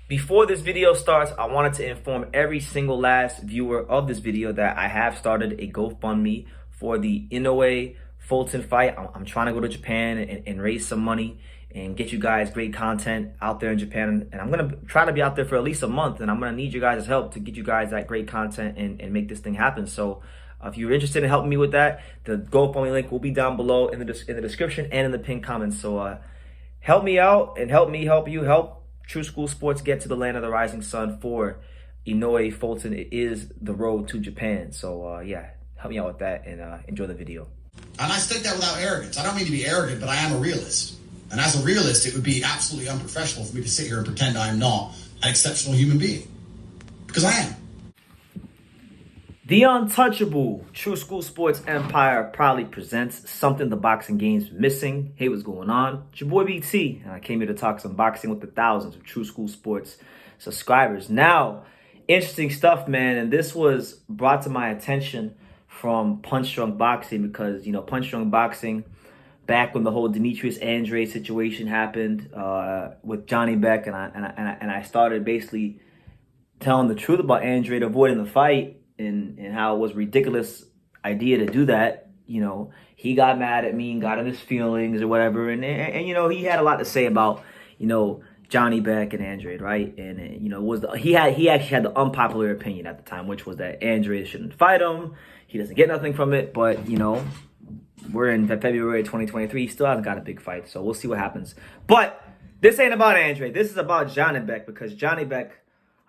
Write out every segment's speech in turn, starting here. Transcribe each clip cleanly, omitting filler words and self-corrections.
Before this video starts, I wanted to inform every single last viewer of this video that I have started a GoFundMe for the Inoue Fulton fight. I'm trying to go to Japan and raise some money and get you guys great content out there in Japan. And I'm going to try to be out there for at least a month. And I'm going to need you guys' help to get you guys that great content and make this thing happen. So if you're interested in helping me with that, the GoFundMe link will be down below in the description and in the pinned comments. So help me out and help me help you help True School Sports get to the land of the rising sun for Inoue Fulton. It is the road to Japan. So yeah, help me out with that and enjoy the video. And I state that without arrogance. I don't mean to be arrogant, but I am a realist. And as a realist, it would be absolutely unprofessional for me to sit here and pretend I'm not an exceptional human being. Because I am. The untouchable True School Sports Empire proudly presents Something the Boxing Game's Missing. Hey, what's going on? It's your boy BT, and I came here to talk some boxing with the thousands of True School Sports subscribers. Now, interesting stuff, man, and this was brought to my attention from Punch Drunk Boxing because, you know, Punch Drunk Boxing, back when the whole Demetrius Andrade situation happened with Janibek, and I started basically telling the truth about Andrade avoiding the fight, and how it was a ridiculous idea to do that. You know, he got mad at me and got in his feelings or whatever. And you know, he had a lot to say about, you know, Johnny Beck and Andrade, right? And you know, he actually had the unpopular opinion at the time, which was that Andrade shouldn't fight him. He doesn't get nothing from it. But, you know, we're in February 2023. He still hasn't got a big fight. So we'll see what happens. But this ain't about Andrade. This is about Johnny Beck, because Johnny Beck,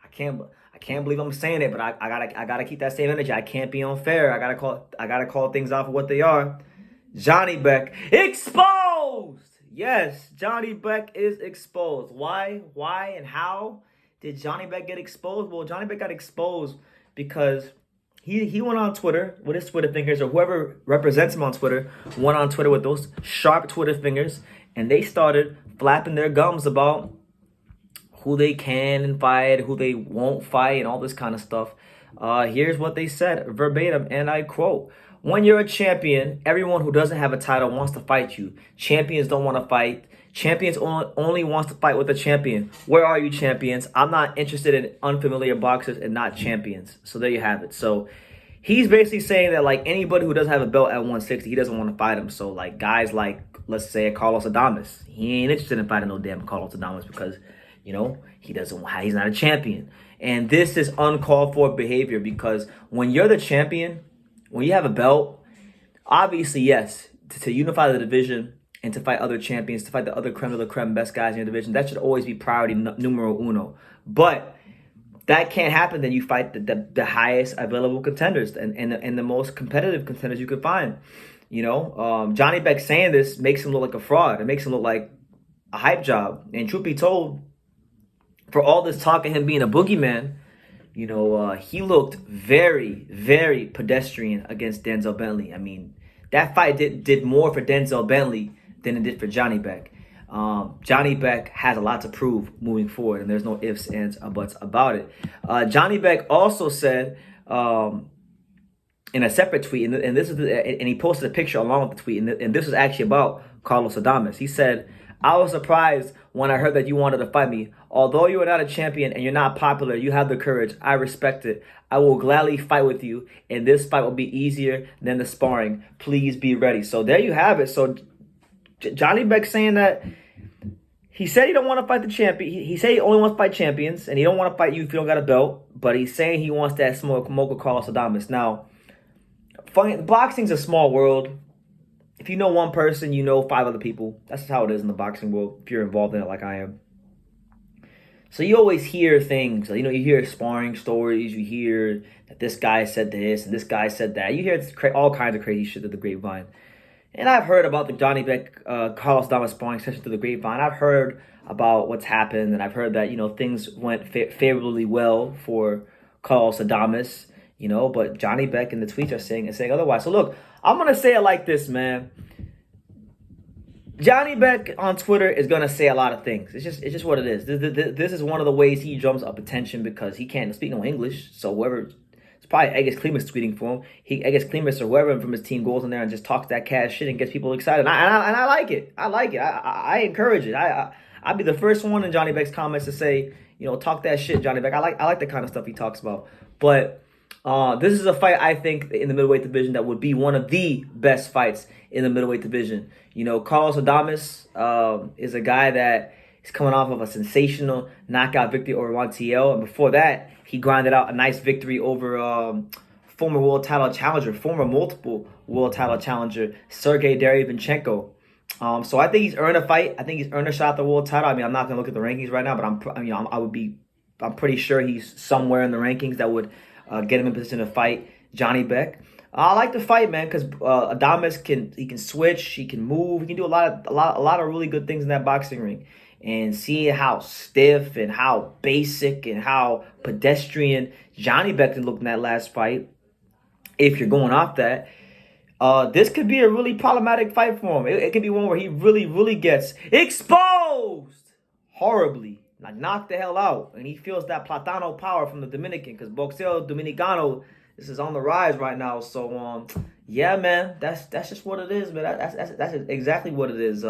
I can't believe I'm saying it, but I gotta keep that same energy. I can't be unfair. I gotta call things off for what they are. Johnny Beck exposed. Yes, Johnny Beck is exposed. Why, and how did Johnny Beck get exposed? Well, Johnny Beck got exposed because he went on Twitter with his Twitter fingers, or whoever represents him on Twitter went on Twitter with those sharp Twitter fingers, and they started flapping their gums about who they can fight, who they won't fight, and all this kind of stuff. Here's what they said verbatim, and I quote: "When you're a champion, everyone who doesn't have a title wants to fight you. Champions don't want to fight. Champions only wants to fight with a champion. Where are you, champions? I'm not interested in unfamiliar boxers and not champions." So there you have it. So he's basically saying that, like, anybody who doesn't have a belt at 160, he doesn't want to fight him. So, like, guys like, let's say, Carlos Adames, he ain't interested in fighting no damn Carlos Adames because, you know, he's not a champion. And this is uncalled for behavior, because when you're the champion, when you have a belt, obviously, yes, to unify the division and to fight other champions, to fight the other creme de la creme best guys in your division, that should always be priority numero uno. But that can't happen. Then you fight the highest available contenders and the most competitive contenders you could find. You know, Johnny Beck saying this makes him look like a fraud. It makes him look like a hype job. And truth be told, for all this talk of him being a boogeyman, you know, he looked very, very pedestrian against Denzel Bentley. I mean, that fight did more for Denzel Bentley than it did for Johnny Beck. Johnny Beck has a lot to prove moving forward, and there's no ifs, ands, or buts about it. Johnny Beck also said in a separate tweet, and this is and he posted a picture along with the tweet, and this was actually about Carlos Adames. He said, "I was surprised when I heard that you wanted to fight me. Although you are not a champion and you're not popular, you have the courage. I respect it. I will gladly fight with you, and this fight will be easier than the sparring. Please be ready." So there you have it. So Johnny Beck saying that he said he don't want to fight the champion. He said he only wants to fight champions, and he don't want to fight you if you don't got a belt. But he's saying he wants that smoke with Carlos Adames. Now, boxing's a small world. If you know one person, you know 5 other people. That's how it is in the boxing world, if you're involved in it like I am. So you always hear things. You know, you hear sparring stories. You hear that this guy said this and this guy said that. You hear all kinds of crazy shit through the grapevine. And I've heard about the Johnny Beck, Carlos Adames sparring session through the grapevine. I've heard about what's happened, and I've heard that, you know, things went favorably well for Carlos Adames. You know, but Johnny Beck in the tweets are saying otherwise. So look, I'm gonna say it like this, man. Johnny Beck on Twitter is gonna say a lot of things. It's just what it is. This is one of the ways he drums up attention, because he can't speak no English. So whoever, it's probably Agus Klimas tweeting for him. Agus Klimas or whoever from his team goes in there and just talks that cash shit and gets people excited. And I like it. I like it. I encourage it. I'd be the first one in Janibek's comments to say, talk that shit, Janibek. I like the kind of stuff he talks about. But this is a fight, I think, in the middleweight division that would be one of the best fights in the middleweight division. Carlos Adames is a guy that is coming off of a sensational knockout victory over Montiel. And before that, he grinded out a nice victory over former multiple world title challenger, Sergey Derevyanchenko. So I think he's earned a fight. I think he's earned a shot at the world title. I mean, I'm not gonna look at the rankings right now, but I'm pretty sure he's somewhere in the rankings that would get him in position to fight Janibek. I like the fight, man, because Adames can switch, he can move, he can do a lot of really good things in that boxing ring. And seeing how stiff and how basic and how pedestrian Janibek can look in that last fight, if you're going off that, this could be a really problematic fight for him. It could be one where he really gets exposed horribly, like knocked the hell out, and he feels that Platano power from the Dominican, because Boxeo Dominicano, this is on the rise right now. So yeah, man, that's just what it is, man. That's exactly what it is.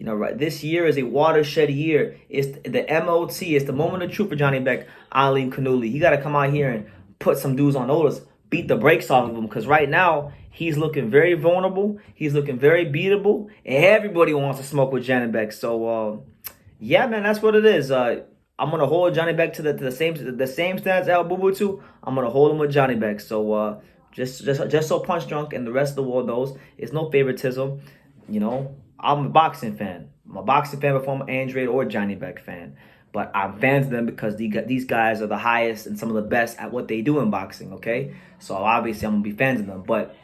Right. This year is a watershed year. It's the MOT. It's the moment of truth for Janibek Alimkhanuly. He got to come out here and put some dudes on notice, beat the brakes off of him, because right now he's looking very vulnerable. He's looking very beatable, and everybody wants to smoke with Janibek. So yeah, man, that's what it is. I'm gonna hold Janibek to the same stance El Bubutu. I'm gonna hold him with Janibek. So just so Punch Drunk and the rest of the world knows, it's no favoritism. I'm a boxing fan. I'm a boxing fan before I'm an Andrade or Janibek fan. But I'm fans of them because these guys are the highest and some of the best at what they do in boxing, okay? So obviously I'm going to be fans of them. But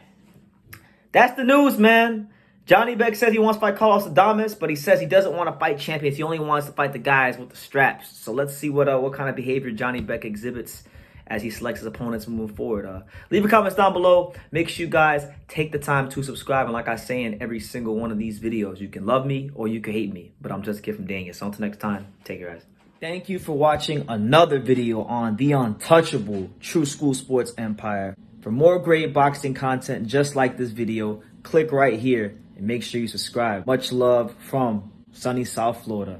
that's the news, man. Janibek says he wants to fight Carlos Adames, but he says he doesn't want to fight champions. He only wants to fight the guys with the straps. So let's see what kind of behavior Janibek exhibits as he selects his opponents moving forward. Leave your comments down below. Make sure you guys take the time to subscribe. And like I say in every single one of these videos, you can love me or you can hate me. But I'm just a kid from Daniel. So until next time, take care, guys. Thank you for watching another video on the untouchable True School Sports Empire. For more great boxing content just like this video, click right here and make sure you subscribe. Much love from sunny South Florida.